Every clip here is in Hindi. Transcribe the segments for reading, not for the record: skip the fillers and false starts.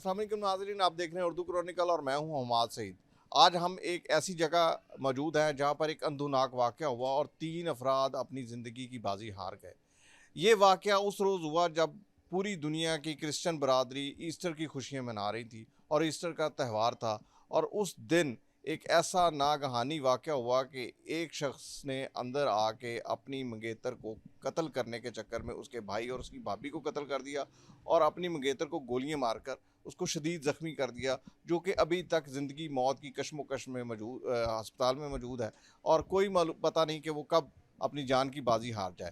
अस्सलाम वालेकुम नाज़रीन, आप देख रहे हैं उर्दू क्रॉनिकल और मैं हूं हमाद सईद। आज हम एक ऐसी जगह मौजूद हैं जहां पर एक अंदुनाक वाक़या हुआ और 3 अफराद अपनी ज़िंदगी की बाजी हार गए। ये वाक़या उस रोज़ हुआ जब पूरी दुनिया की क्रिश्चियन बरादरी ईस्टर की खुशियाँ मना रही थी और ईस्टर का त्यौहार था। और उस दिन एक ऐसा नागहानी वाक़या हुआ कि एक शख्स ने अंदर आके अपनी मंगेतर को कत्ल करने के चक्कर में उसके भाई और उसकी भाभी को कत्ल कर दिया और अपनी मंगेतर को गोलियां मारकर उसको शदीद ज़ख्मी कर दिया, जो कि अभी तक ज़िंदगी मौत की कश्मकश में मौजूद अस्पताल में मौजूद है और कोई मालूम पता नहीं कि वो कब अपनी जान की बाजी हार जाए।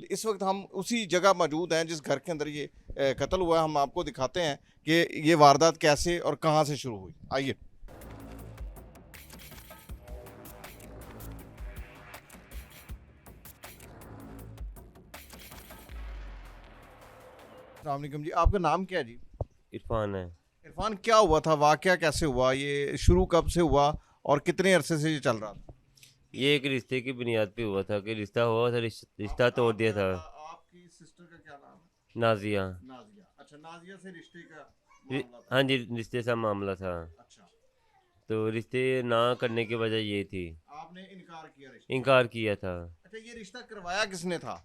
इस वक्त हम उसी जगह मौजूद हैं जिस घर के अंदर ये कत्ल हुआ है। हम आपको दिखाते हैं कि ये वारदात कैसे और कहाँ से शुरू हुई। आइए। अस्सलाम वालेकुम जी, आपका नाम क्या है जी? इरफान है। इरफान, क्या हुआ था, वाकया कैसे हुआ, ये शुरू कब से हुआ और कितने अरसे से ये चल रहा था? ये एक रिश्ते की बुनियाद पे हुआ था कि रिश्ता हुआ था, रिश्ता तोड़ दिया था। आपकी सिस्टर का क्या नाम है? नाजिया। नाजिया। अच्छा, नाजिया से रिश्ते का मामला था। हाँ जी, रिश्ते से मामला था। अच्छा, तो रिश्ते ना करने की वजह ये थी, आपने इनकार किया रिश्ते। इनकार किया था। अच्छा, ये रिश्ता करवाया किसने था?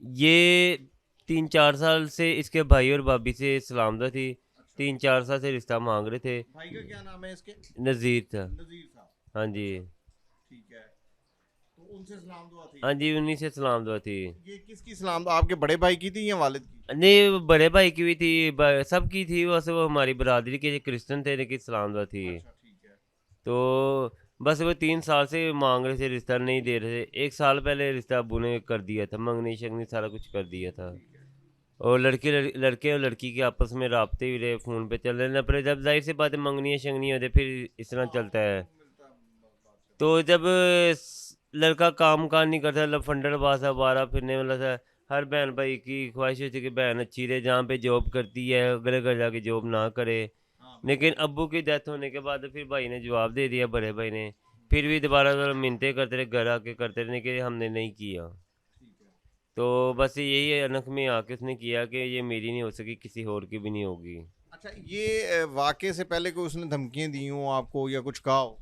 ये 3-4 साल से इसके भाई और भाभी से सलामत थी। अच्छा, 3-4 साल से रिश्ता मांग रहे थे। भाई का क्या नाम है इसके? नज़ीर था। नजीर साहब। हाँ जी। अच्छा, ठीक है। तो उनसे सलाम दुआ थी। हाँ जी, उन्हीं से सलाम दुआ थी। ये किसकी सलाम दुआ, आपके बड़े भाई की थी या वालिद की? नहीं, वो बड़े भाई की भी थी, सबकी थी। वैसे वो हमारी बरादरी के जो क्रिश्चियन थे, इनकी सलाम दुआ थी। अच्छा, ठीक है। तो बस वो 3 साल से मांग रहे थे, रिश्ता नहीं दे रहे थे। 1 साल पहले रिश्ता अब्बू ने कर दिया था, मंगनी शंगनी सारा कुछ कर दिया था। ठीक है। और लड़के और लड़की के आपस में राब्ते भी रहे, फ़ोन पे चल रहे ना, पर जब जाहिर सी बात है मंगनी शंगनी होते फिर इस तरह हाँ, चलता है। वो मिलता बात तो करता। जब लड़का काम काज नहीं करता, लफंडर बासा बारा फिरने वाला था। हर बहन भाई की ख्वाहिश होती है कि बहन अच्छी रहे, जहाँ पे जॉब करती है अगले घर जाके जॉब ना करे। हाँ, लेकिन अब्बू की डेथ होने के बाद फिर भाई ने जवाब दे दिया, बड़े भाई ने। फिर भी दोबारा मिन्नतें करते रहे, घर आके करते रहे कि हमने नहीं किया। ठीक है। तो बस यही अनख में आके उसने किया कि ये मेरी नहीं हो सकी, किसी और की भी नहीं होगी। अच्छा, ये वाक़ये से पहले कोई उसने धमकियाँ दी हों आपको या कुछ कहा हो?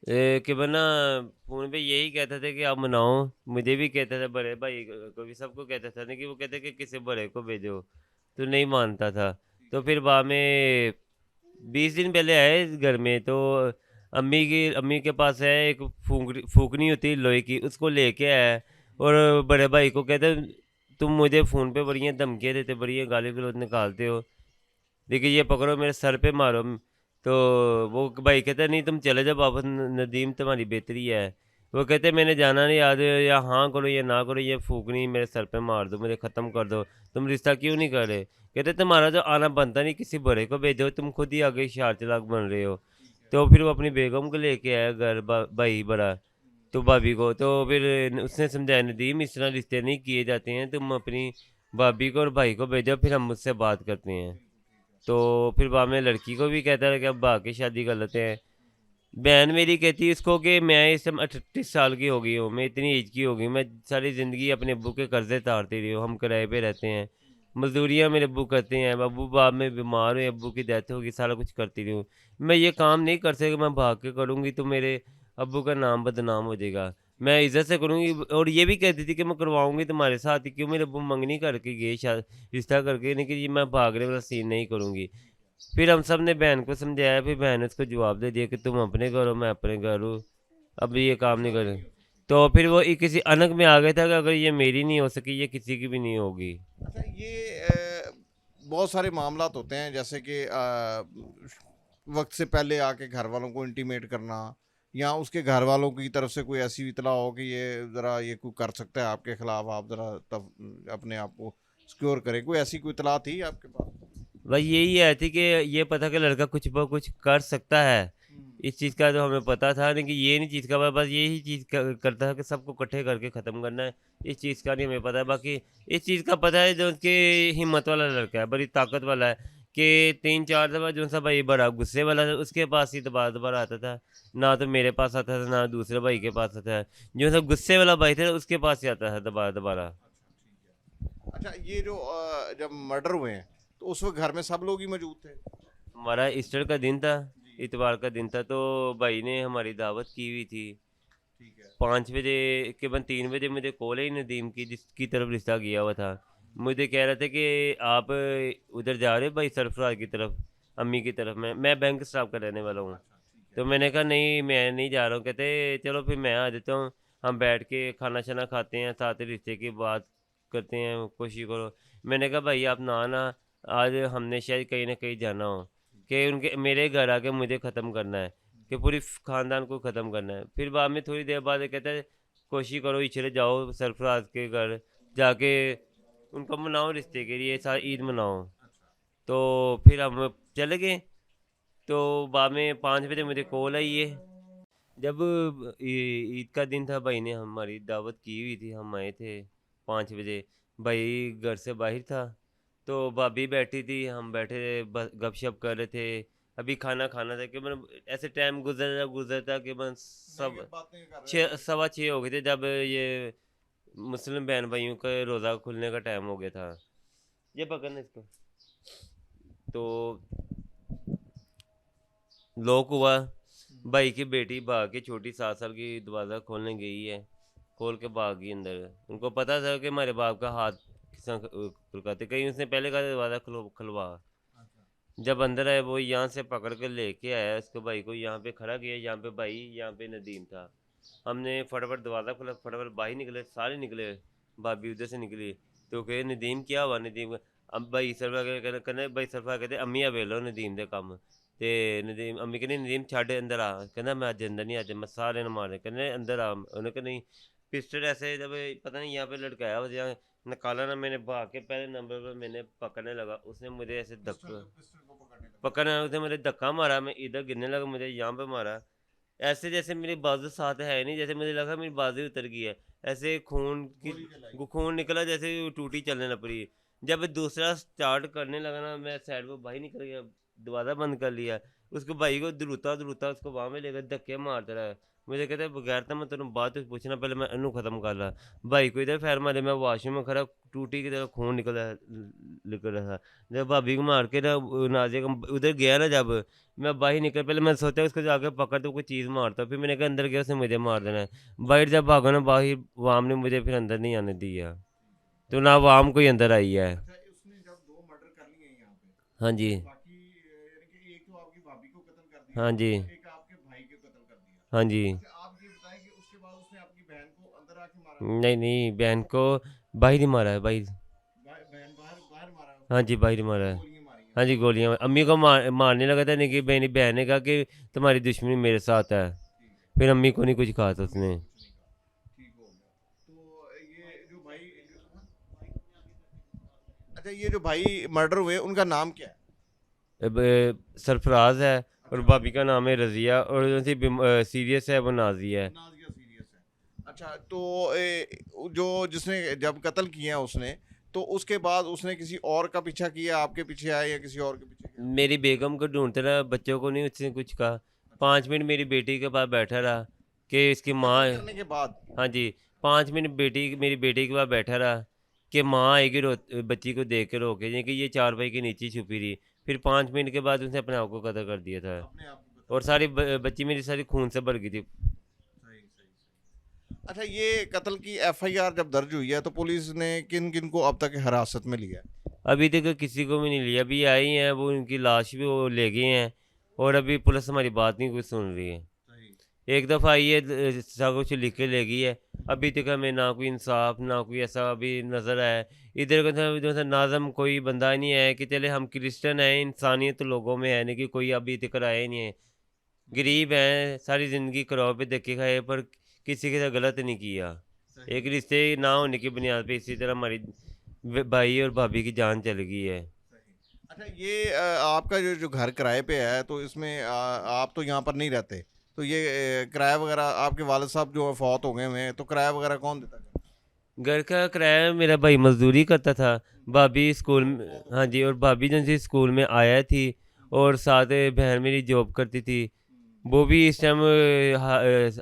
कि वरना फ़ोन पे यही कहता था कि आप मनाओ। मुझे भी कहता था, बड़े भाई को भी, सबको कहता था ना कि वो कहते कि किसी बड़े को भेजो, तो नहीं मानता था। ठीक तो है। फिर बाद में 20 दिन पहले आए इस घर में, तो अम्मी के पास है एक फूकनी होती है लोहे की, उसको लेके आया। और बड़े भाई को कहते तुम मुझे फ़ोन पे बढ़िया धमकियाँ देते, बढ़िया गाली गलौज निकालते हो, देखिए ये पकड़ो मेरे सर पे मारो। तो वो भाई कहता नहीं, तुम चले जाओ वापस, नदीम तुम्हारी बेहतरी है। वो कहते मैंने जाना नहीं, आज या हाँ करो या ना करो, ये फूकनी मेरे सर पे मार दो, मुझे ख़त्म कर दो। तुम रिश्ता क्यों नहीं कर रहे? कहते तुम्हारा जो आना बनता नहीं, किसी बड़े को भेजो, तुम खुद ही आगे शार चालाक बन रहे हो। तो फिर वो अपनी बेगम को लेके आया घर, भाई बड़ा, तो भाभी को। तो फिर उसने समझाया, नदीम इस तरह रिश्ते नहीं किए जाते हैं, तुम अपनी भाभी को और भाई को भेजो, फिर हम मुझसे बात करते हैं। तो फिर बाद में लड़की को भी कहता है कि अब भाग के शादी कर लेते हैं। बहन मेरी कहती है इसको कि मैं इस समय 38 साल की हो गई हूँ, मैं इतनी एज की हो गई, मैं सारी ज़िंदगी अपने अब्बू के कर्जे तारती रही हूँ, हम किराए पे रहते हैं, मजदूरियाँ मेरे अब्बू करते हैं, अब्बू बाद में बीमार हुए, अब्बू की डेथ होगी, सारा कुछ करती रही हूँ। मैं ये काम नहीं कर सकी, मैं भाग के करूँगी तो मेरे अब्बू का नाम बदनाम हो जाएगा। मैं इज़्ज़त से करूँगी। और ये भी कहती थी कि मैं करवाऊँगी तुम्हारे साथ ही, क्यों मेरे अब्बू मंगनी करके गए, रिश्ता करके नहीं, कि ये मैं भागने वाला सीन नहीं करूँगी। फिर हम सब ने बहन को समझाया, फिर बहन ने उसको जवाब दे दिया कि तुम अपने घर हो, मैं अपने घर हूँ, अब ये काम नहीं शादी कर। नहीं हो सकती। तो फिर वो किसी अनक में आ गया था कि अगर ये मेरी नहीं हो सकी, ये किसी की भी नहीं होगी। अच्छा, ये बहुत सारे मामलात होते हैं, जैसे कि वक्त से पहले आके घर वालों को इंटीमेट करना या उसके घर वालों की तरफ से कोई ऐसी इतला हो कि ये ज़रा ये कोई कर सकता है आपके ख़िलाफ़, आप ज़रा तब अपने आप को सिक्योर करें, कोई ऐसी कोई इतला थी आपके पास? बस यही है थी कि ये पता कि लड़का कुछ ब कुछ कर सकता है, हम्म, इस चीज़ का तो हमें पता था नहीं, कि ये नहीं चीज़ का बस यही चीज़ करता है कि सबको इकट्ठे करके ख़त्म करना है। इस चीज़ का नहीं हमें पता है। बाकी इस चीज़ का पता है जो उसकी हिम्मत वाला लड़का है, बड़ी ताकत वाला है, कि 3-4 दफ़ा जो सा भाई बड़ा गुस्से वाला था, उसके पास ही दोबारा आता था। ना तो मेरे पास आता था, ना दूसरे भाई के पास आता था। जो सा गुस्से वाला भाई था, उसके पास ही आता था दोबारा। अच्छा, ठीक है। अच्छा, ये जो जब मर्डर हुए हैं तो उस वक्त घर में सब लोग ही मौजूद थे? हमारा ईस्टर का दिन था, इतवार का दिन था, तो भाई ने हमारी दावत की हुई थी। ठीक है। 5 बजे के बाद 3 बजे मुझे कॉल है नदीम की, जिसकी तरफ रिश्ता गया हुआ था। मुझे कह रहे थे कि आप उधर जा रहे हो भाई सरफराज की तरफ, अम्मी की तरफ। मैं बैंक स्टाफ का रहने वाला हूँ। अच्छा, ठीक है। तो मैंने कहा नहीं मैं नहीं जा रहा हूँ। कहते चलो फिर मैं आ जाता हूँ, हम बैठ के खाना शाना खाते हैं, साथ ही रिश्ते की बात करते हैं, कोशिश करो। मैंने कहा भाई आप ना आना, आज हमने शायद कहीं ना कहीं जाना हो, कि उनके मेरे घर आके मुझे ख़त्म करना है, कि पूरी ख़ानदान को ख़त्म करना है। फिर बाद में थोड़ी देर बाद कहता है कोशिश करो इचले जाओ सरफराज के घर जाके उनको मनाओ, रिश्ते के लिए साथ ईद मनाओ। अच्छा। तो फिर हम चले गए। तो बाद में 5 बजे मुझे कॉल आई है। जब ईद का दिन था, भाई ने हमारी दावत की हुई थी, हम आए थे 5 बजे। भाई घर से बाहर था, तो भाभी बैठी थी, हम बैठे गपशप कर रहे थे। अभी खाना खाना था कि मतलब ऐसे टाइम गुजरता कि बस नहीं, ये सब बातें कर रहे छः थे। सवा छः हो गए थे, जब ये मुस्लिम बहन भाइयों का रोज़ा खुलने का टाइम हो गया था। ये पकड़ना इसको। तो लॉक हुआ। भाई की बेटी भाग के, छोटी 7 साल की, दरवाज़ा खोलने गई है, खोल के भाग गई अंदर। उनको पता था कि हमारे बाप का हाथ खुलकाते, कहीं उसने पहले कहा दरवाज़ा खुलवा। अच्छा। जब अंदर आए वो यहाँ से पकड़ कर लेके आया उसके भाई को, यहाँ पे खड़ा किया, यहाँ पे भाई, यहाँ पे नदीम था। हमने फटाफट दरवाज़ा खोला, फटाफट बाहर निकले, सारे निकले, भाभी उधर से निकली। तो कहे नदीम क्या हुआ, नदीम अब भाई सरफा कहने भाई सरफा कहते अम्मी आ वेलो नदीम दे कम। ते नदीम अम्मी कहनी नदीम छड़ अंदर आ, कहना मैं अज अंदर नहीं, अज मैं सारे ने मारने, कहने अंदर आ। उन्हें कहा नहीं। पिस्टल ऐसे जब पता नहीं यहाँ पे लटकाया हुआ था, निकाला ना, मैंने भाग के पहले नंबर पर मैंने पकड़ने लगा, उसने मुझे ऐसे धक्का पिस्टल को पकड़ने लगा। पकड़ना, उसने मुझे धक्का मारा, मैं इधर गिरने लगा, मुझे यहाँ पे मारा। ऐसे जैसे मेरी बाजू साथ है नहीं, जैसे मुझे लगा मेरी बाजू उतर गई है। ऐसे खून की गोली चलाई। खून निकला, जैसे टूटी चलने लग पड़ी। जब दूसरा स्टार्ट करने लगा ना, मैं साइड पे भाई निकल गया, दरवाज़ा बंद कर लिया। उसको भाई को दरूता दरूता उसको वहाँ में लेकर धक्के मारता रहा। मुझे कहता है बगैर था मैं तेरे बात पूछना, पहले मैं इनू ख़त्म कर ला। भाई को इधर फैर मारे, मैं वॉशरूम में खड़ा, टूटी की तरह खून निकल रहा था। जब भाभी को मार के ना नाजे का उधर गया ना, जब मैं बाहर निकल, पहले मैंने सोचा उसको जाके पकड़ तो कोई चीज़ मारता, फिर मैंने कहा अंदर गया उसने मुझे मार देना है। बाहर जब भागा ना, बाहर वाम ने मुझे फिर अंदर नहीं आने दिया, तो ना वाम कोई अंदर आई है। अच्छा, उसने जब दो मर्डर कर लिए हैं यहाँ पे, हाँ जी। तो बाकी यानी कि एक तो आपकी भाभी को कत्ल कर दिया, हाँ जी। एक आपके भाई को कत्ल कर दिया। हाँ जी। अच्छा, आप ये बताएं कि उसके बाद उसने आपकी बहन को अंदर आके मारा? नहीं नहीं, बहन को बाहर ही मारा है, बाहर। बहन बाहर बाहर मारा हाँ उसको? जी, बाहर ही मारा दो है। गोलियां मारी हैं? हाँ जी, गोलियाँ अम्मी को मारने लगा था, नहीं कि मेरी बहन ने कहा कि तुम्हारी दुश्मनी मेरे साथ है। ठीक है। फिर अम्मी को नहीं कुछ कहा था अम्मी को उसने। कुछ नहीं कहा, ठीक हो गया। तो ये जो भाई अच्छा, ये जो भाई मर्डर हुए उनका नाम क्या है? अब सरफराज है, और अच्छा। भाभी का नाम है रज़िया, और जो सी सीरियस है वो नाजिया है। नाजिया सीरियस है। अच्छा, तो जो जिसने जब कत्ल किया उसने, तो उसके बाद उसने किसी और का पीछा किया, आपके पीछे आया या किसी और के पीछे गया? मेरी बेगम को ढूंढते रहा, बच्चों को नहीं उसने कुछ कहा। 5 मिनट मेरी बेटी के पास बैठा रहा कि इसकी माँ। कत्ल करने के बाद? हाँ जी। 5 मिनट मेरी बेटी के पास बैठा रहा कि माँ आएगी बच्ची को देख के रोके, यानी कि ये चारपाई के नीचे छुपी रही। फिर 5 मिनट के बाद उसने अपने आप को कत्ल कर दिया था। अपने आप को और कत्ल? सारी बच्ची मेरी सारी खून से भर गई थी। सही सही सही। अच्छा, ये कत्ल की एफआईआर जब दर्ज हुई है तो पुलिस ने किन किन को अब तक हिरासत में लिया है? अभी तक किसी को भी नहीं लिया, अभी आई हैं वो, उनकी लाश भी वो ले गए हैं, और अभी पुलिस हमारी बात नहीं कुछ सुन रही है। सही। एक दफ़ा आई है, सब कुछ लिख के ले गई है। अभी तक हमें ना कोई इंसाफ, ना कोई ऐसा अभी नज़र आया है। इधर का जो है नाज़म कोई बंदा नहीं है कि चले हम क्रिश्चियन हैं, इंसानियत तो लोगों में है नहीं, कि कोई अभी तक आया ही नहीं है। गरीब हैं, सारी ज़िंदगी कराओ पे धक्के खाए, पर किसी के साथ गलत नहीं किया। सही एक रिश्ते ना होने की बुनियाद पे इसी तरह हमारी भाई और भाभी की जान चल गई है। सही। अच्छा, ये आपका जो जो घर किराए पे है, तो इसमें आप तो यहाँ पर नहीं रहते, तो ये किराया वगैरह आपके वालिद साहब जो फौत हो गए हुए हैं, तो किराया वगैरह कौन देता है? घर का किराया मेरा भाई मजदूरी करता था, भाभी स्कूल में। हाँ जी, और भाभी जो थी स्कूल में आया थी, और साथ बहन मेरी जॉब करती थी। वो भी इस टाइम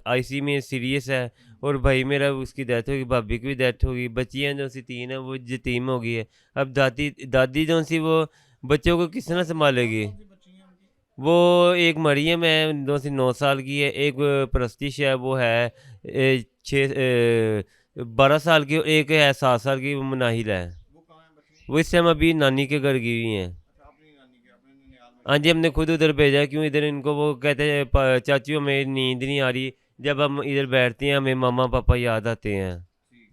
आईसी में सीरियस है। और भाई मेरा उसकी डेथ होगी, भाभी की भी डेथ होगी, बच्चियाँ जो सी 3 है वो यतीम हो गई है। अब दादी दादी जो सी वो बच्चों को किस तरह संभालेगी। कौन सी बच्ची हैं वो एक मरियम है 9 से 9 साल की है, एक प्रस्तिश है वो है 12 साल की, और एक है 7 साल की, वो मुनाहिल है। वो कहाँ है बच्ची? वो इस टाइम अभी नानी के घर गई हुई हैं। अच्छा, अपनी नानी के, अपने ननिहाल में हाँ गई। जी, हमने खुद उधर भेजा है, क्यों इधर इनको वो कहते हैं चाचू हमें नींद नहीं आ रही, जब हम इधर बैठते हैं हमें मामा पापा याद आते हैं। ठीक।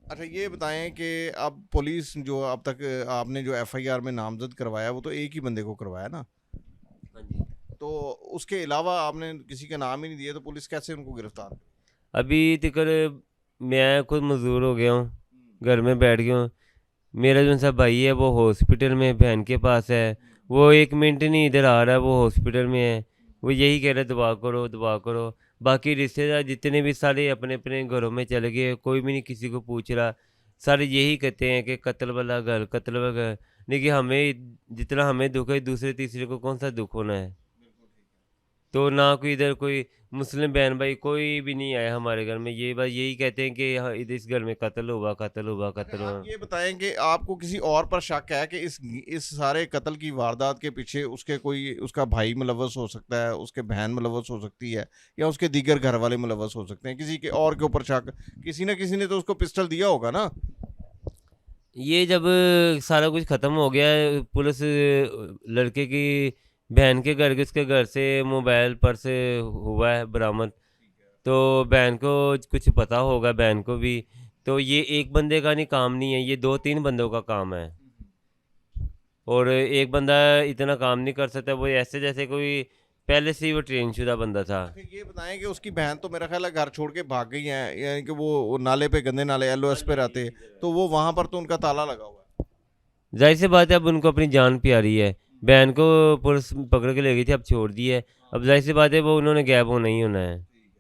अच्छा, ये बताएं कि अब पुलिस जो अब तक आपने जो एफआईआर में नामजद करवाया वो तो एक ही बंदे को करवाया ना, हाँ जी। तो उसके अलावा आपने किसी का नाम ही नहीं दिया, तो पुलिस कैसे उनको गिरफ्तार करेगी? अभी तक मैं खुद मजदूर हो गया हूँ, हम्म, घर में बैठ गया हूँ। मेरा जो सा भाई है वो हॉस्पिटल में बहन के पास है, वो 1 मिनट नहीं इधर आ रहा है, वो हॉस्पिटल में है। वो यही कह रहा है दुआ करो दुआ करो। बाकी रिश्तेदार जितने भी सारे अपने अपने घरों में चले गए, कोई भी नहीं किसी को पूछ रहा। सारे यही कहते हैं कि कत्ल वाला घर, कत्ल वाला घर। लेकिन हमें जितना हमें दुख है, दूसरे तीसरे को कौन सा दुख होना है। बिल्कुल ठीक है। तो ना कोई इधर कोई मुस्लिम बहन भाई कोई भी नहीं आया हमारे घर में, ये बात यही कहते हैं कि हाँ इधर इस घर में कत्ल हुआ, कत्ल हुआ, कत्ल अच्छा, आप हुआ। ये बताएं कि आपको किसी और पर शक है कि इस सारे कत्ल की वारदात के पीछे उसके कोई उसका भाई मुलव्वस हो सकता है, उसके बहन मुलव्वस हो सकती है, या उसके दीगर घर वाले मुलव्वस हो सकते हैं, किसी के और के ऊपर शक? किसी ना किसी ने तो उसको पिस्टल दिया होगा ना। ये जब सारा कुछ ख़त्म हो गया, पुलिस लड़के की बहन के घर के उसके घर से मोबाइल पर्स हुआ है बरामद। तो बहन को कुछ पता होगा, बहन को भी। तो ये एक बंदे का नहीं काम नहीं है, ये 2-3 बंदों का काम है। और एक बंदा इतना काम नहीं कर सकता, वो ऐसे जैसे कोई पहले से ही वो ट्रेन शुदा बंदा था। अच्छा, ये बताएं कि उसकी बहन तो मेरा ख्याल है घर छोड़ के भाग गई है, यानी कि वो नाले पे, गंदे नाले एलओएस पे रहते हैं, तो वो वहां पर तो उनका ताला लगा हुआ है। ज़ाहिर सी बात है, अब उनको अपनी जान प्यारी है। बहन को पुलिस पकड़ के ले गई थी, अब छोड़ दी है। अब ज़ाहिर सी बात है वो उन्होंने गैब होना ही होना है। ठीक है,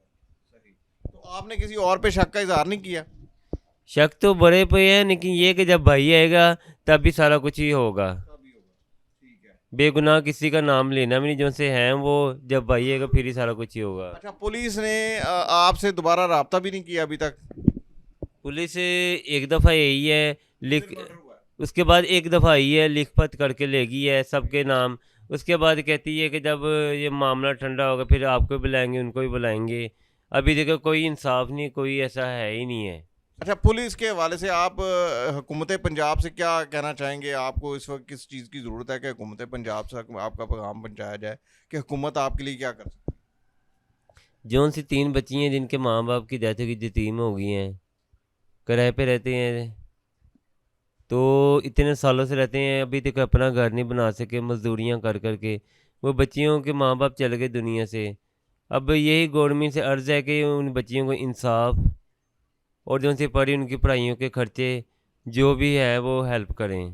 सही। तो आपने किसी और पे शक का इजहार नहीं किया? शक तो बड़े पे है, लेकिन ये कि जब भाई आएगा तब भी सारा कुछ ही होगा। तभी होगा। ठीक है। बेगुनाह किसी का नाम लेना भी नहीं, जो से हैं वो, जब भाई आएगा फिर ही सारा कुछ ही होगा। अच्छा, पुलिस ने आपसे दोबारा राब्ता भी नहीं किया अभी तक? पुलिस एक दफ़ा यही है जिस लिख, दिन मर्डर हुआ है। उसके बाद एक दफ़ा आई है लिख पत करके ले गई है सबके नाम। उसके बाद कहती है कि जब ये मामला ठंडा होगा फिर आपको भी बुलाएंगे, उनको भी बुलाएंगे। अभी देखो कोई इंसाफ नहीं, कोई ऐसा है ही नहीं है। अच्छा, पुलिस के हवाले से आप हुकूमत पंजाब से क्या कहना चाहेंगे? आपको इस वक्त किस चीज़ की ज़रूरत है कि हुकूमत पंजाब से आपका पैगाम पहुंचाया जाए कि हुकूमत आपके लिए क्या कर सकती जौन सी 3 बच्ची हैं जिनके माँ बाप की डेथ की यतीम हो गई हैं, किराए पे रहते हैं, तो इतने सालों से रहते हैं, अभी तक अपना घर नहीं बना सके मज़दूरियाँ कर कर के। वो बच्चियों के माँ बाप चले गए दुनिया से। अब यही गवर्नमेंट से अर्ज़ है कि उन बच्चियों को इंसाफ, और जो उनसे पढ़ी उनकी पढ़ाइयों के खर्चे जो भी है वो हेल्प करें। है?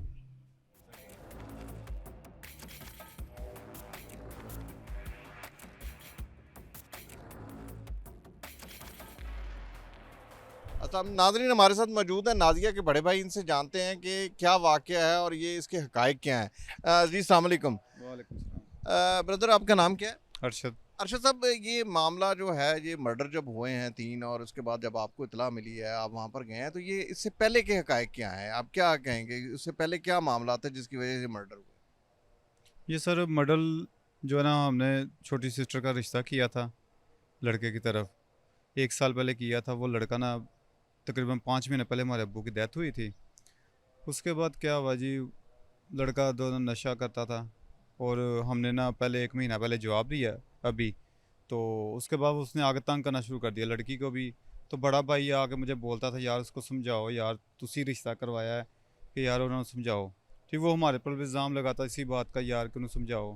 अच्छा, हम नाज़रीन हमारे साथ मौजूद है नाजिया के बड़े भाई, इनसे जानते हैं कि क्या वाक़या है और ये इसके हक़ाइक़ क्या हैं। जी अस्सलाम वालेकुम। वालेकुम सलाम। ब्रदर, आपका नाम क्या है? अरशद। अरशद साहब, ये मामला जो है, ये मर्डर जब हुए हैं 3, और उसके बाद जब आपको इतला मिली है, आप वहाँ पर गए हैं, तो ये इससे पहले के हक़ाइक़ क्या हैं? आप क्या कहेंगे, इससे पहले क्या मामला थे जिसकी वजह से मर्डर हुआ? ये सर मॉडल जो है ना, हमने छोटी सिस्टर का रिश्ता किया था लड़के की तरफ। 1 साल पहले किया था। वो लड़का ना तकरीबन 5 महीने पहले हमारे अब्बू की डेथ हुई थी। उसके बाद क्या हुआ जी, लड़का दोनों नशा करता था, और हमने ना पहले 1 महीना पहले जवाब दिया अभी। तो उसके बाद उसने आगे तंग करना शुरू कर दिया लड़की को भी। तो बड़ा भाई आके मुझे बोलता था, यार उसको समझाओ यार, तुसी रिश्ता करवाया है, कि यार उन्होंने समझाओ। ठीक, वो हमारे पर भी इल्ज़ाम लगाता इसी बात का, यार कि उन्हें समझाओ।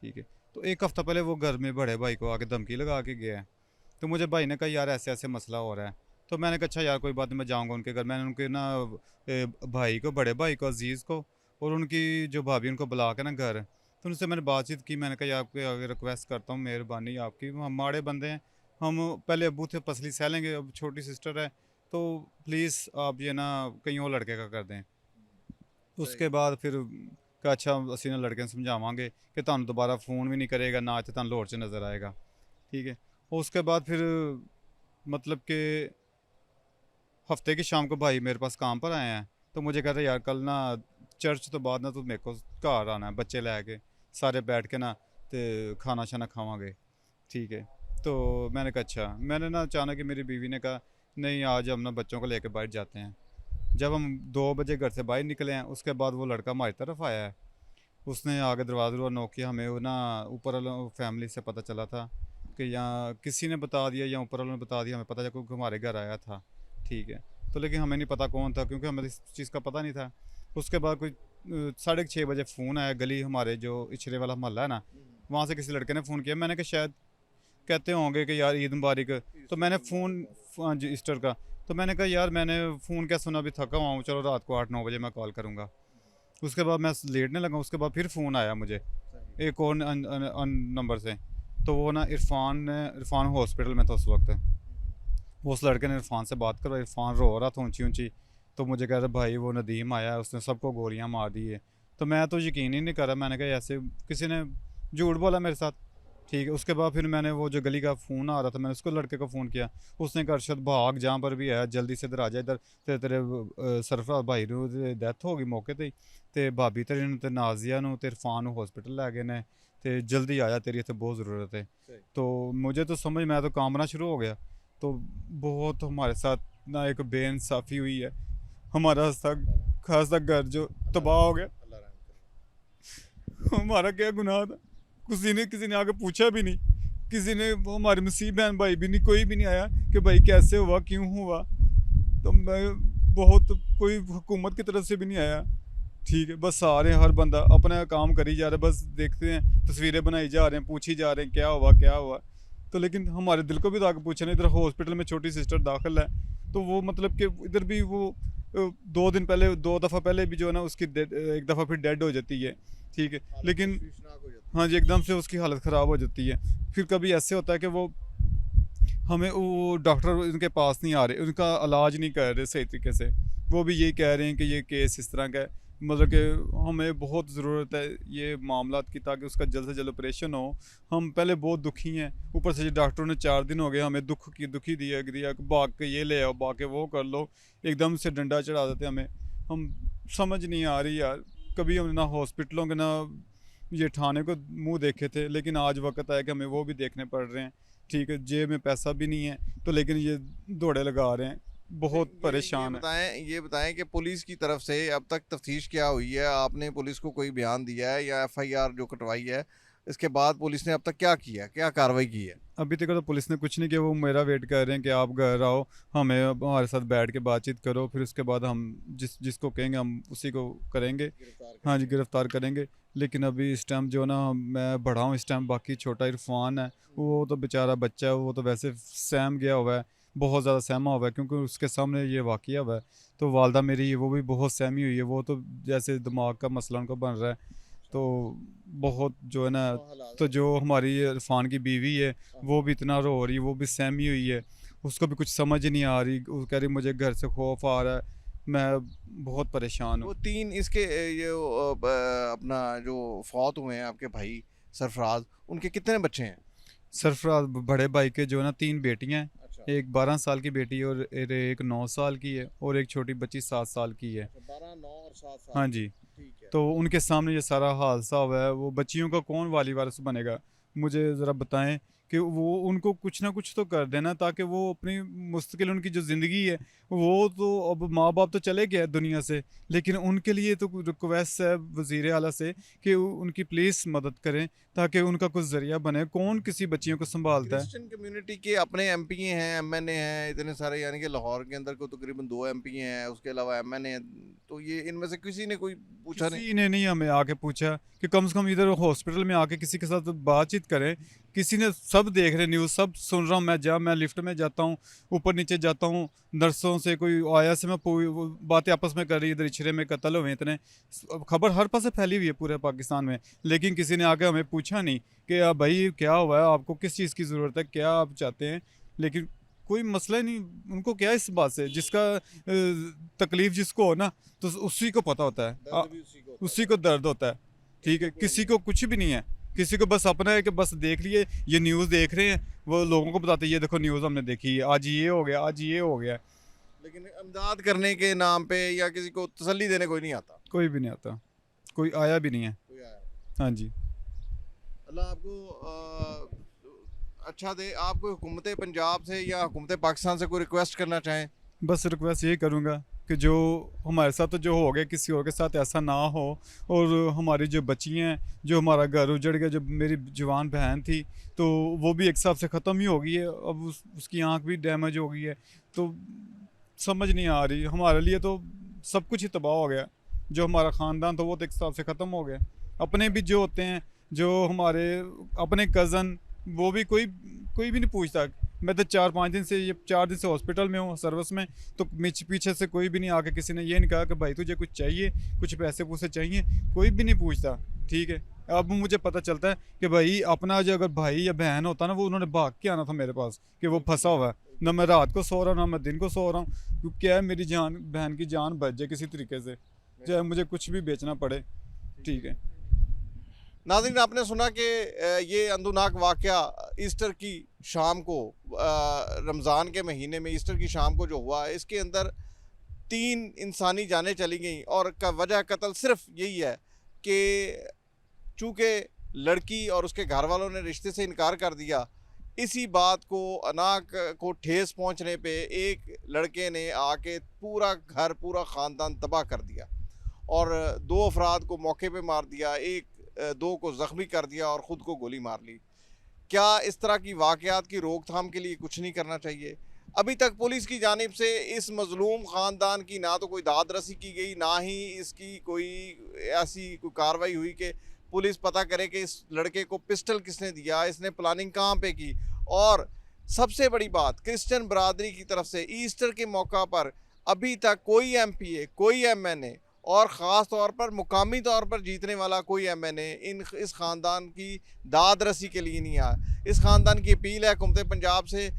ठीक है। तो 1 हफ़्ता पहले वो घर में बड़े भाई को आके धमकी लगा के गया है। तो मुझे भाई ने कहा, यार ऐसे ऐसे मसला हो रहा है। तो मैंने कहा अच्छा यार कोई बात नहीं, मैं जाऊँगा उनके घर। मैंने उनके ना भाई को, बड़े भाई को, अजीज़ को, और उनकी जो भाभी, उनको बुला के ना घर, तो उनसे मैंने बातचीत की। मैंने कहा यार आपके आगे रिक्वेस्ट करता हूँ, मेहरबानी आपकी, हम माड़े बंदे हैं, हम पहले अब्बू थे पसली सह लेंगे, अब छोटी सिस्टर है, तो प्लीज़ आप ये ना कहीं और लड़के का कर दें। उसके बाद फिर कहा अच्छा ਅਸੀਂ ਨਾ लड़के समझावांगे कि ਤੁਹਾਨੂੰ दोबारा फ़ोन भी नहीं करेगा, ना तो ਤੁਹਾਨੂੰ लाहौर से नज़र आएगा। ठीक है। उसके बाद फिर मतलब कि हफ्ते की शाम को भाई मेरे पास काम पर आए हैं। तो मुझे कहते यार कल ना चर्च तो बाद ना तू मेरे को घर आना है, बच्चे लैके सारे बैठ के ना तो खाना शाना खावांगे, ठीक है। तो मैंने कहा अच्छा, मैंने ना अचानक ही मेरी बीवी ने कहा नहीं आज हम ना बच्चों को लेकर बाहर जाते हैं। जब हम 2 बजे घर से बाहर निकले हैं उसके बाद वो लड़का हमारी तरफ आया है। उसने आगे दरवाज़ा नॉक किया, हमें वो ना ऊपर वालों फैमिली से पता चला था कि यहाँ किसी ने बता दिया या ऊपर वालों ने बता दिया, हमें पता चला क्योंकि हमारे घर आया था, ठीक है। तो लेकिन हमें नहीं पता कौन था क्योंकि हमें इस चीज़ का पता नहीं था। उसके बाद कोई 6:30 बजे फ़ोन आया, गली हमारे जो इचरे वाला मोहल्ला है ना, वहाँ से किसी लड़के ने फ़ोन किया। मैंने कहा शायद कहते होंगे कि यार ईद मुबारक। तो मैंने फ़ोन, हाँ जी ईस्टर का। तो मैंने कहा यार मैंने फ़ोन क्या सुना, अभी थका हुआ हूँ, चलो रात को 8-9 बजे मैं कॉल करूँगा। उसके बाद मैं लेटने लगा, उसके बाद फिर फ़ोन आया मुझे एक और नंबर से। तो वो ना इरफान हॉस्पिटल में था उस वक्त। उस लड़के ने इरफान से बात करो, इरफान रो रहा था ऊंची ऊंची। तो मुझे कह रहा भाई वो नदीम आया है, उसने सबको गोलियां मार दी है। तो मैं तो यकीन ही नहीं कर रहा, मैंने कहा ऐसे किसी ने झूठ बोला मेरे साथ, ठीक है। उसके बाद फिर मैंने वो जो गली का फ़ोन आ रहा था मैंने उसको लड़के को फ़ोन किया। उसने कहा अरशद भाग जहाँ पर भी है जल्दी से इधर आ जा, इधर तेरे सरफराज भाई ने डेथ हो गई मौके ते ही, ते भाभी तेरी ने ते नाजिया नू ते इरफान नू हॉस्पिटल लै गए ने, ते जल्दी आया तेरी इत्थे बहुत ज़रूरत है। तो मुझे तो समझ, मैं तो कांपना शुरू हो गया। तो बहुत हमारे साथ ना एक बेइंसाफ़ी हुई है, हमारा खासा घर जो तबाह हो गया। हमारा क्या गुनाह था, किसी ने आके पूछा भी नहीं, किसी ने वो हमारे मसीह बहन भाई भी नहीं, कोई भी नहीं आया कि भाई कैसे हुआ क्यों हुआ। तो मैं बहुत, कोई हुकूमत की तरफ से भी नहीं आया, ठीक है। बस सारे हर बंदा अपना काम करी जा रहा है, बस देखते हैं तस्वीरें बनाई जा रहे हैं, पूछी जा रहे हैं क्या हुआ क्या हुआ। तो लेकिन हमारे दिल को भी तो आके पूछना, इधर हॉस्पिटल में छोटी सिस्टर दाखिल है। तो वो मतलब कि इधर भी वो 2 दिन पहले 2 दफ़ा पहले भी जो है ना उसकी एक दफ़ा फिर डेड हो जाती है, ठीक है। लेकिन हाँ जी एकदम से उसकी हालत ख़राब हो जाती है। फिर कभी ऐसे होता है कि वो हमें वो डॉक्टर उनके पास नहीं आ रहे, उनका इलाज नहीं कर रहे सही तरीके से। वो भी यही कह रहे हैं कि ये केस इस तरह का है, मतलब कि हमें बहुत ज़रूरत है ये मामला की ताकि उसका जल्द से जल्द ऑपरेशन हो। हम पहले बहुत दुखी हैं, ऊपर से डॉक्टरों ने 4 दिन हो गए हमें दुखी दिया कि भाग के ये ले आओ, भाग के वो कर लो, एकदम से डंडा चढ़ा देते हमें। हम समझ नहीं आ रही यार, कभी हमने ना हॉस्पिटलों के ना ये थाने को मुंह देखे थे, लेकिन आज वक्त आया कि हमें वो भी देखने पड़ रहे हैं, ठीक है। जेब में पैसा भी नहीं है तो लेकिन ये दौड़े लगा रहे हैं, बहुत परेशान है। ये बताएं कि पुलिस की तरफ से अब तक तफ्तीश क्या हुई है, आपने पुलिस को कोई बयान दिया है या एफआईआर जो कटवाई है, इसके बाद पुलिस ने अब तक क्या किया, क्या कार्रवाई की है? अभी तक तो पुलिस ने कुछ नहीं किया, वो मेरा वेट कर रहे हैं कि आप घर आओ, हमें अब हमारे साथ बैठ के बातचीत करो, फिर उसके बाद हम जिसको कहेंगे हम उसी को करेंगे। हाँ जी गिरफ़्तार करेंगे। लेकिन अभी इस टाइम जो ना मैं बड़ा हूँ इस टाइम, बाकी छोटा इरफान है वो तो बेचारा बच्चा है, वो तो वैसे सहम गया हुआ है, बहुत ज़्यादा सहमा हुआ है क्योंकि उसके सामने ये वाक़या हुआ है। तो वालदा मेरी वो भी बहुत सहमी हुई है, वो तो जैसे दिमाग का मसला उनको बन रहा है। तो बहुत जो है ना, तो जो हमारी इरफान की बीवी है वो भी इतना रो रही है, वो भी सहमी हुई है, उसको भी कुछ समझ नहीं आ रही, वो कह रही मुझे घर से खौफ आ रहा है, मैं बहुत परेशान वो हूँ। 3 इसके अपना जो फौत हुए हैं आपके भाई सरफराज, उनके कितने बच्चे हैं? सरफराज बड़े भाई के जो है ना 3 बेटियाँ हैं, अच्छा। एक 12 साल की बेटी है और एक 9 साल की है और एक छोटी बच्ची 7 साल की है। 12, 9 और 7 हाँ साल। जी। ठीक है। तो उनके सामने ये सारा हादसा हुआ है, वो बच्चियों का कौन वाली वारिस बनेगा? मुझे ज़रा बताएं कि वो उनको कुछ ना कुछ तो कर देना ताकि वो अपनी मुस्तकिल उनकी जो ज़िंदगी है, वो तो अब माँ बाप तो चले गए दुनिया से, लेकिन उनके लिए तो रिक्वेस्ट है वज़ीर आला से कि उनकी प्लीज़ मदद करें ताकि उनका कुछ ज़रिया बने। कौन किसी बच्चियों को संभालता है? क्रिश्चियन कम्युनिटी के अपने एमपी हैं, एमएनए हैं इतने सारे, यानी कि लाहौर के अंदर को तकरीबन 2 एमपी हैं, उसके अलावा एमएनए हैं। तो ये इनमें से किसी ने कोई पूछा नहीं? किसी ने नहीं हमें आके पूछा कि कम से कम इधर हॉस्पिटल में आके किसी के साथ बातचीत करें। किसी ने, सब देख रहे न्यूज़, सब सुन रहा हूँ मैं लिफ्ट में जाता हूँ, ऊपर नीचे जाता हूँ, नर्सों से कोई आया से मैं वो बातें आपस में कर रही, इधर इछरे में कत्ल हुए इतने, खबर हर पास फैली हुई है पूरे पाकिस्तान में, लेकिन किसी ने आके हमें पूछा नहीं कि भाई क्या हुआ है, आपको किस चीज़ की ज़रूरत है, क्या आप चाहते हैं। लेकिन कोई मसला ही नहीं, उनको क्या इस बात से, जिसका तकलीफ जिसको हो ना तो उसी को पता होता है, दर्द भी उसी को होता उसी को दर्द होता है, ठीक है। किसी को कुछ भी नहीं है, किसी को बस अपना है कि बस देख लिए, ये न्यूज़ देख रहे हैं, वो लोगों को बताते हैं ये देखो न्यूज़ हमने देखी है, आज ये हो गया, आज ये हो गया। लेकिन इमदाद करने के नाम पे या किसी को तसल्ली देने कोई नहीं आता। कोई भी नहीं आता, कोई आया भी नहीं है। कोई आया। हाँ जी। अल्लाह आपको अच्छा दे। आप कोई हुकूमत पंजाब से या हुकूमत पाकिस्तान से कोई रिक्वेस्ट करना चाहें? बस रिक्वेस्ट यही करूँगा कि जो हमारे साथ तो जो हो गया किसी और के साथ ऐसा ना हो। और हमारी जो बच्ची हैं, जो हमारा घर उजड़ गया, जो मेरी जवान बहन थी तो वो भी एक हिसाब से ख़त्म ही हो गई है। अब उसकी आंख भी डैमेज हो गई है। तो समझ नहीं आ रही, हमारे लिए तो सब कुछ ही तबाह हो गया। जो हमारा ख़ानदान था वो तो एक हिसाब से ख़त्म हो गया। अपने भी जो होते हैं, जो हमारे अपने कज़न, वो भी कोई कोई भी नहीं पूछता। मैं तो 4-5 दिन से, ये 4 दिन से हॉस्पिटल में हूँ सर्विस में, तो पीछे से कोई भी नहीं आके किसी ने ये नहीं कहा कि भाई तुझे कुछ चाहिए, कुछ पैसे पूसे चाहिए, कोई भी नहीं पूछता। ठीक है, अब मुझे पता चलता है कि भाई अपना जो अगर भाई या बहन होता ना, वो उन्होंने भाग के आना था मेरे पास कि वो फंसा हुआ है। ना मैं रात को सो रहा हूँ, ना मैं दिन को सो रहा हूँ, क्योंकि क्या है, मेरी जान, बहन की जान बच जाए किसी तरीके से, चाहे मुझे कुछ भी बेचना पड़े। ठीक है। नाज़रीन, आपने सुना कि ये अंदुनाक वाक़या ईस्टर की शाम को, रमज़ान के महीने में ईस्टर की शाम को जो हुआ, इसके अंदर 3 इंसानी जानें चली गई। और वजह कत्ल सिर्फ यही है कि चूँकि लड़की और उसके घर वालों ने रिश्ते से इनकार कर दिया। इसी बात को, अनाक को ठेस पहुँचने पे एक लड़के ने आके पूरा घर, पूरा ख़ानदान तबाह कर दिया और 2 अफराद को मौके पे मार दिया, 2 को ज़ख्मी कर दिया और ख़ुद को गोली मार ली। क्या इस तरह की वाक़यात की रोकथाम के लिए कुछ नहीं करना चाहिए? अभी तक पुलिस की जानिब से इस मज़लूम ख़ानदान की ना तो कोई दाद रसी की गई, ना ही इसकी कोई ऐसी कोई कार्रवाई हुई कि पुलिस पता करे कि इस लड़के को पिस्टल किसने दिया, इसने प्लानिंग कहाँ पे की। और सबसे बड़ी बात, क्रिश्चियन बरादरी की तरफ से ईस्टर के मौका पर अभी तक कोई MPA, कोई MNA और ख़ास तौर पर मुकामी तौर पर जीतने वाला कोई MNA इस ख़ानदान की दाद रसी के लिए नहीं आया। इस ख़ानदान की अपील है हुकूमत पंजाब से,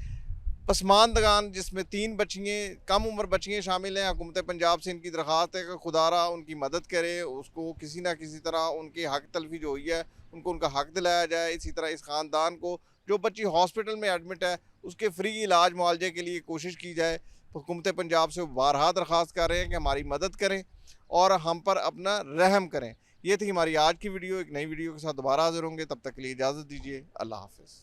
पसमानदगान जिसमें 3 बच्चियाँ, कम उम्र बच्चियाँ शामिल हैं, हुकूमत पंजाब से इनकी दरख्वास्त है कि खुदारा उनकी मदद करे, उसको किसी ना किसी तरह उनकी हक तलफी जो हुई है उनको उनका हक दिलाया जाए। इसी तरह इस ख़ानदान को, जो बच्ची हॉस्पिटल में एडमिट है, उसके फ्री इलाज मुआवजे के लिए कोशिश की जाए। हुकूमत पंजाब से बारहा दरख्वास्त कर रहे हैं कि हमारी मदद करें और हम पर अपना रहम करें। ये थी हमारी आज की वीडियो। एक नई वीडियो के साथ दोबारा हाजिर होंगे, तब तक के लिए इजाज़त दीजिए। अल्लाह हाफ़िज़।